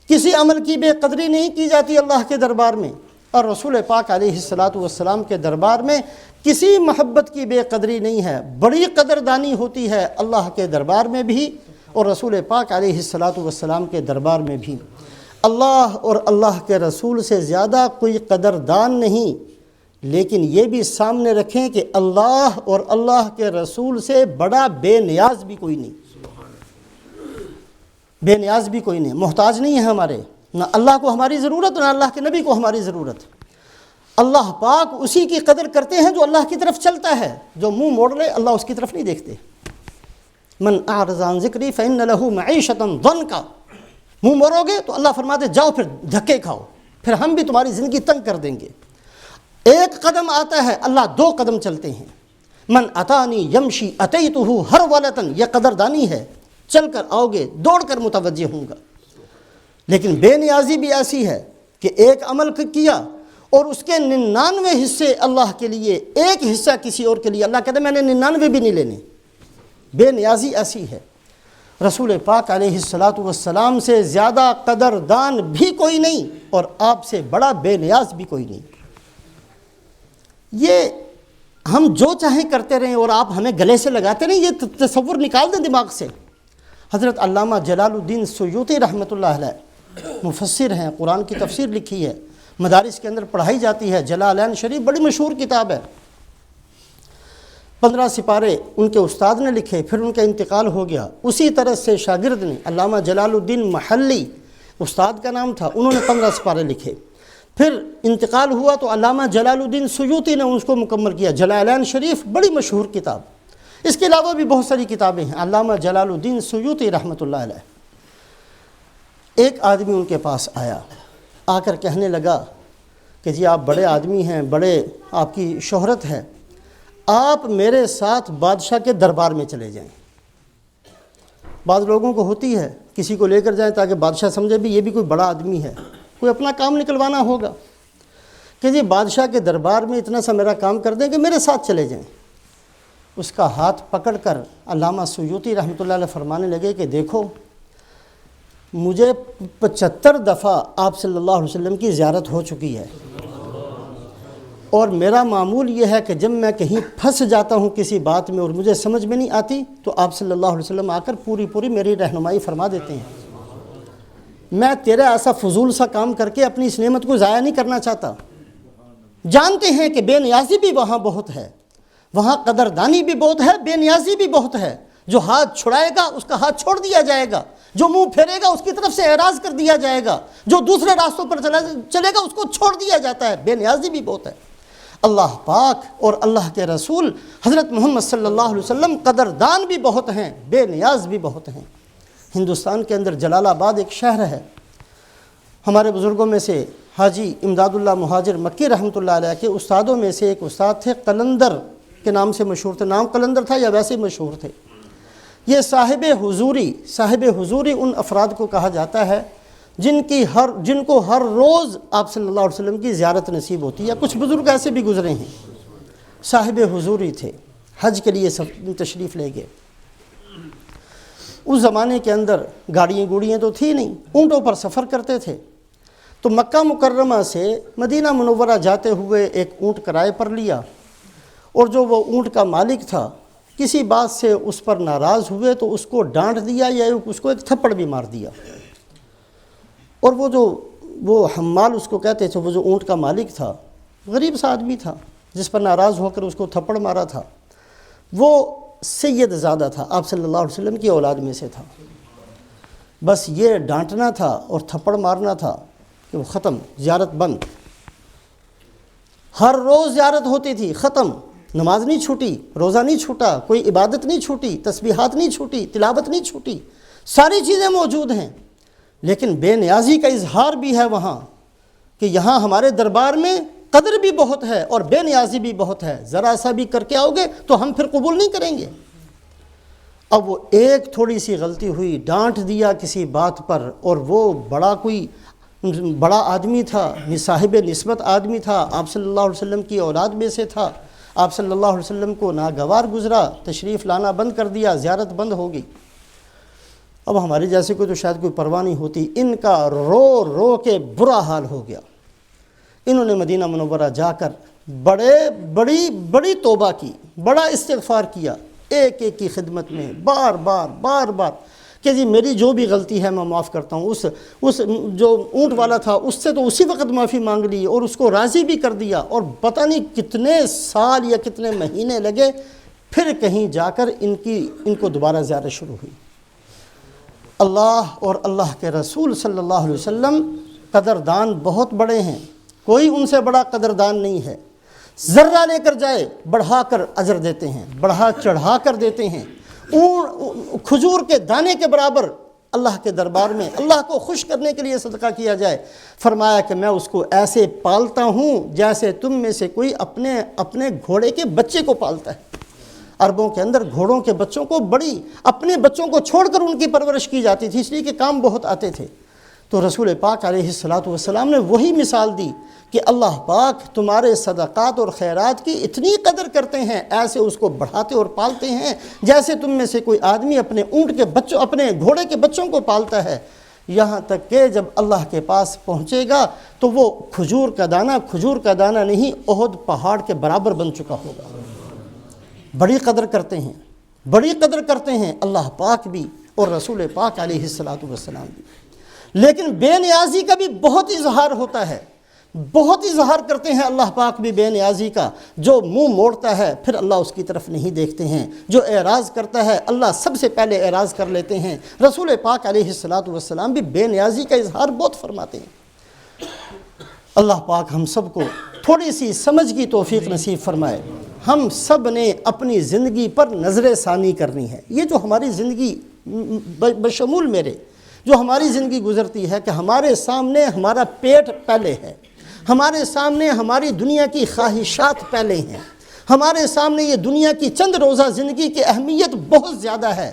Speaker 1: کسی عمل کی بے قدری نہیں کی جاتی اللہ کے دربار میں، اور رسول پاک علیہ السلام کے دربار میں کسی محبت کی بے قدری نہیں ہے، بڑی قدردانی ہوتی ہے اللہ کے دربار میں بھی اور رسول پاک علیہ السلام کے دربار میں بھی۔ اللہ اور اللہ کے رسول سے زیادہ کوئی قدردان نہیں، لیکن یہ بھی سامنے رکھیں کہ اللہ اور اللہ کے رسول سے بڑا بے نیاز بھی کوئی نہیں، بے نیاز بھی کوئی نہیں، محتاج نہیں ہے ہمارے، نہ اللہ کو ہماری ضرورت نہ اللہ کے نبی کو ہماری ضرورت۔ اللہ پاک اسی کی قدر کرتے ہیں جو اللہ کی طرف چلتا ہے، جو منہ موڑ لے اللہ اس کی طرف نہیں دیکھتے۔ من اعرض عن ذکری فإن له معیشۃ ضنکا، منہ موڑو گے تو اللہ فرماتے جاؤ پھر دھکے کھاؤ، پھر ہم بھی تمہاری زندگی تنگ کر دیں گے۔ ایک قدم آتا ہے اللہ دو قدم چلتے ہیں۔ من اتانی یمشی اتیتہ ہرولۃ، یہ قدردانی ہے، چل کر آؤ گے دوڑ کر متوجہ ہوں گا۔ لیکن بے نیازی بھی ایسی ہے کہ ایک عمل کیا اور اس کے 99 حصے اللہ کے لیے، ایک حصہ کسی اور کے لیے، اللہ کہتے ہیں میں نے 99 بھی نہیں لینے۔ بے نیازی ایسی ہے۔ رسول پاک علیہ السلام سے زیادہ قدردان بھی کوئی نہیں اور آپ سے بڑا بے نیاز بھی کوئی نہیں۔ یہ ہم جو چاہیں کرتے رہیں اور آپ ہمیں گلے سے لگاتے رہیں، یہ تصور نکال دیں دماغ سے۔ حضرت علامہ جلال الدین سیوطی رحمۃ اللہ علیہ مفسر ہیں، قرآن کی تفسیر لکھی ہے، مدارس کے اندر پڑھائی جاتی ہے، جلالین شریف بڑی مشہور کتاب ہے، 15 سپارے ان کے استاد نے لکھے، پھر ان کا انتقال ہو گیا، اسی طرح سے شاگرد نے علامہ جلال الدین محلی استاد کا نام تھا، انہوں نے 15 سپارے لکھے، پھر انتقال ہوا تو علامہ جلال الدین سیوطی نے اس کو مکمل کیا، جلالین شریف بڑی مشہور کتاب۔ اس کے علاوہ بھی بہت ساری کتابیں ہیں علامہ جلال الدین سیوطی رحمۃ اللہ علیہ۔ ایک آدمی ان کے پاس آیا، آ کر کہنے لگا کہ جی آپ بڑے آدمی ہیں، بڑے آپ کی شہرت ہے، آپ میرے ساتھ بادشاہ کے دربار میں چلے جائیں۔ بعض لوگوں کو ہوتی ہے کسی کو لے کر جائیں تاکہ بادشاہ سمجھے بھی یہ بھی کوئی بڑا آدمی ہے، کوئی اپنا کام نکلوانا ہوگا کہ جی بادشاہ کے دربار میں اتنا سا میرا کام کر دیں کہ میرے ساتھ چلے جائیں۔ اس کا ہاتھ پکڑ کر علامہ سیوطی رحمۃ اللہ علیہ فرمانے لگے کہ دیکھو مجھے 75 دفعہ آپ صلی اللہ علیہ وسلم کی زیارت ہو چکی ہے، اور میرا معمول یہ ہے کہ جب میں کہیں پھنس جاتا ہوں کسی بات میں اور مجھے سمجھ میں نہیں آتی تو آپ صلی اللہ علیہ وسلم آ کر پوری میری رہنمائی فرما دیتے ہیں۔ میں تیرا ایسا فضول سا کام کر کے اپنی اس نعمت کو ضائع نہیں کرنا چاہتا۔ جانتے ہیں کہ بے نیازی بھی وہاں بہت ہے، وہاں قدردانی بھی بہت ہے، بے نیازی بھی بہت ہے۔ جو ہاتھ چھڑائے گا اس کا ہاتھ چھوڑ دیا جائے گا، جو منہ پھیرے گا اس کی طرف سے اعراض کر دیا جائے گا، جو دوسرے راستوں پر چلے گا اس کو چھوڑ دیا جاتا ہے۔ بے نیازی بھی بہت ہے۔ اللہ پاک اور اللہ کے رسول حضرت محمد صلی اللہ علیہ وسلم قدردان بھی بہت ہیں، بے نیاز بھی بہت ہیں۔ ہندوستان کے اندر جلال آباد ایک شہر ہے، ہمارے بزرگوں میں سے حاجی امداد اللہ مہاجر مکی رحمۃ اللہ علیہ کے استادوں میں سے ایک استاد تھے قلندر کے نام سے مشہور تھے، نام قلندر تھا یا ویسے مشہور تھے؟ یہ صاحب حضوری ان افراد کو کہا جاتا ہے جن کو ہر روز آپ صلی اللہ علیہ وسلم کی زیارت نصیب ہوتی ہے۔ کچھ بزرگ ایسے بھی گزرے ہیں، صاحب حضوری تھے، حج کے لیے تشریف لے گئے۔ اس زمانے کے اندر گاڑیاں تو تھی نہیں، اونٹوں پر سفر کرتے تھے۔ تو مکہ مکرمہ سے مدینہ منورہ جاتے ہوئے ایک اونٹ کرائے پر لیا، اور جو وہ اونٹ کا مالک تھا کسی بات سے اس پر ناراض ہوئے تو اس کو ڈانٹ دیا یا اس کو ایک تھپڑ بھی مار دیا۔ اور وہ حمال اس کو کہتے تھے، وہ جو اونٹ کا مالک تھا، غریب سا آدمی تھا جس پر ناراض ہو کر اس کو تھپڑ مارا تھا، وہ سید زادہ تھا، آپ صلی اللہ علیہ وسلم کی اولاد میں سے تھا۔ بس یہ ڈانٹنا تھا اور تھپڑ مارنا تھا کہ وہ ختم، زیارت بند۔ ہر روز زیارت ہوتی تھی، ختم، نماز نہیں چھوٹی، روزہ نہیں چھوٹا، کوئی عبادت نہیں چھوٹی، تسبیحات نہیں چھوٹی، تلاوت نہیں چھوٹی، ساری چیزیں موجود ہیں۔ لیکن بے نیازی کا اظہار بھی ہے وہاں، کہ یہاں ہمارے دربار میں قدر بھی بہت ہے اور بے نیازی بھی بہت ہے، ذرا سا بھی کر کے آؤ گے تو ہم پھر قبول نہیں کریں گے۔ اب وہ ایک تھوڑی سی غلطی ہوئی، ڈانٹ دیا کسی بات پر، اور وہ بڑا آدمی تھا، صاحب نسبت آدمی تھا، آپ صلی اللہ علیہ وسلم کی اولاد میں سے تھا، آپ صلی اللہ علیہ وسلم کو ناگوار گزرا، تشریف لانا بند کر دیا، زیارت بند ہو گئی۔ اب ہمارے جیسے کوئی تو شاید کوئی پرواہ نہیں ہوتی، ان کا رو رو کے برا حال ہو گیا۔ انہوں نے مدینہ منورہ جا کر بڑی توبہ کی، بڑا استغفار کیا، ایک کی خدمت میں بار بار کہ جی میری جو بھی غلطی ہے میں معاف کرتا ہوں۔ اس جو اونٹ والا تھا اس سے تو اسی وقت معافی مانگ لی اور اس کو راضی بھی کر دیا، اور پتہ نہیں کتنے سال یا کتنے مہینے لگے، پھر کہیں جا کر ان کو دوبارہ زیارت شروع ہوئی۔ اللہ اور اللہ کے رسول صلی اللہ علیہ وسلم قدردان بہت بڑے ہیں، کوئی ان سے بڑا قدردان نہیں ہے۔ ذرہ لے کر جائے بڑھا کر اجر دیتے ہیں، بڑھا چڑھا کر دیتے ہیں۔ کھجور کے دانے کے برابر اللہ کے دربار میں اللہ کو خوش کرنے کے لیے صدقہ کیا جائے۔ فرمایا کہ میں اس کو ایسے پالتا ہوں جیسے تم میں سے کوئی اپنے گھوڑے کے بچے کو پالتا ہے۔ عربوں کے اندر گھوڑوں کے بچوں کو اپنے بچوں کو چھوڑ کر ان کی پرورش کی جاتی تھی، اس لیے کہ کام بہت آتے تھے۔ تو رسول پاک علیہ الصلاۃ والسلام نے وہی مثال دی کہ اللہ پاک تمہارے صدقات اور خیرات کی اتنی قدر کرتے ہیں، ایسے اس کو بڑھاتے اور پالتے ہیں جیسے تم میں سے کوئی آدمی اپنے گھوڑے کے بچوں کو پالتا ہے، یہاں تک کہ جب اللہ کے پاس پہنچے گا تو وہ کھجور کا دانہ نہیں، احد پہاڑ کے برابر بن چکا ہوگا۔ بڑی قدر کرتے ہیں اللہ پاک بھی اور رسول پاک علیہ الصلاۃ والسلام بھی۔ لیکن بے نیازی کا بھی بہت اظہار ہوتا ہے، بہت اظہار کرتے ہیں اللہ پاک بھی بے نیازی کا۔ جو منہ موڑتا ہے پھر اللہ اس کی طرف نہیں دیکھتے ہیں، جو اعراض کرتا ہے اللہ سب سے پہلے اعراض کر لیتے ہیں۔ رسول پاک علیہ الصلاۃ والسلام بھی بے نیازی کا اظہار بہت فرماتے ہیں۔ اللہ پاک ہم سب کو تھوڑی سی سمجھ کی توفیق نصیب فرمائے۔ ہم سب نے اپنی زندگی پر نظر ثانی کرنی ہے۔ یہ جو ہماری زندگی بشمول میرے جو ہماری زندگی گزرتی ہے کہ ہمارے سامنے ہمارا پیٹ پہلے ہے، ہمارے سامنے ہماری دنیا کی خواہشات پہلے ہیں، ہمارے سامنے یہ دنیا کی چند روزہ زندگی کی اہمیت بہت زیادہ ہے۔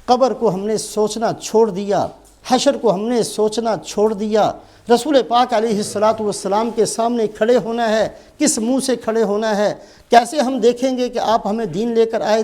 Speaker 1: قبر کو ہم نے سوچنا چھوڑ دیا، حشر کو ہم نے سوچنا چھوڑ دیا۔ رسول پاک علیہ الصلاۃ والسلام کے سامنے کھڑے ہونا ہے، کس منہ سے کھڑے ہونا ہے، کیسے ہم دیکھیں گے کہ آپ ہمیں دین لے کر آئے،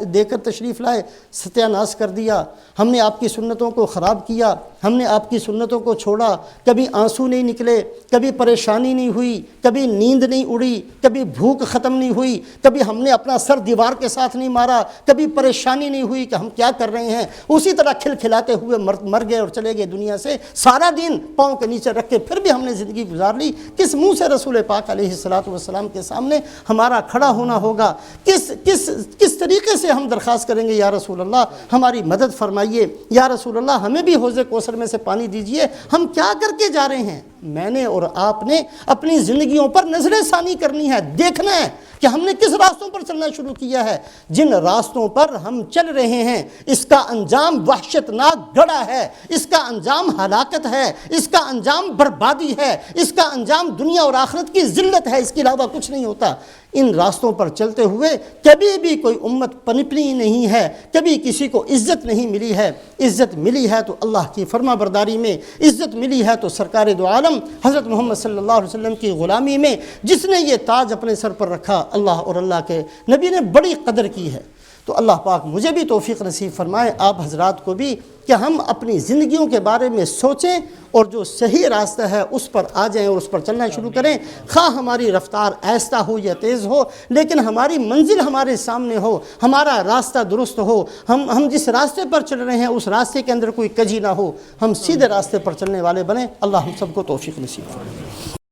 Speaker 1: دے کر تشریف لائے، ستیہ ناش کر دیا، ہم نے آپ کی سنتوں کو خراب کیا، ہم نے آپ کی سنتوں کو چھوڑا، کبھی آنسو نہیں نکلے، کبھی پریشانی نہیں ہوئی، کبھی نیند نہیں اڑی، کبھی بھوک ختم نہیں ہوئی، کبھی ہم نے اپنا سر دیوار کے ساتھ نہیں مارا، کبھی پریشانی نہیں ہوئی کہ ہم کیا کر رہے ہیں، اسی طرح کھلکھلاتے ہوئے مر گئے اور چلے گئے دنیا سے، سارا دن پاؤں کے نیچے رکھ کے پھر بھی ہم نے زندگی گزار لی۔ کس منہ سے رسول پاک علیہ الصلاۃ والسلام کے سامنے ہمارا کھڑا ہونا ہوگا، کس طریقے سے ہم درخواست کریں گے یا رسول اللہ ہماری مدد فرمائیے، یا رسول اللہ ہمیں بھی حوض کوثر میں سے پانی دیجئے۔ ہم کیا کر کے جا رہے ہیں؟ میں نے اور آپ نے اپنی زندگیوں پر نظر ثانی کرنی ہے، دیکھنا ہے کہ ہم نے کس راستوں پر چلنا شروع کیا ہے۔ جن راستوں پر ہم چل رہے ہیں اس کا انجام وحشتناک گڑا ہے، اس کا انجام ہلاکت ہے، اس کا انجام بربادی ہے، اس کا انجام دنیا اور آخرت کی ذلت ہے، اس کے علاوہ کچھ نہیں ہوتا۔ ان راستوں پر چلتے ہوئے کبھی بھی کوئی امت پنپنی نہیں ہے، کبھی کسی کو عزت نہیں ملی ہے۔ عزت ملی ہے تو اللہ کی فرما برداری میں، عزت ملی ہے تو سرکار دو عالم حضرت محمد صلی اللہ علیہ وسلم کی غلامی میں۔ جس نے یہ تاج اپنے سر پر رکھا، اللہ اور اللہ کے نبی نے بڑی قدر کی ہے۔ تو اللہ پاک مجھے بھی توفیق نصیب فرمائے، آپ حضرات کو بھی، کہ ہم اپنی زندگیوں کے بارے میں سوچیں اور جو صحیح راستہ ہے اس پر آ جائیں اور اس پر چلنا شروع کریں۔ خواہ ہماری رفتار آہستہ ہو یا تیز ہو، لیکن ہماری منزل ہمارے سامنے ہو، ہمارا راستہ درست ہو، ہم جس راستے پر چل رہے ہیں اس راستے کے اندر کوئی کجی نہ ہو، ہم سیدھے راستے پر چلنے والے بنیں۔ اللہ ہم سب کو توفیق نصیب فرمائے۔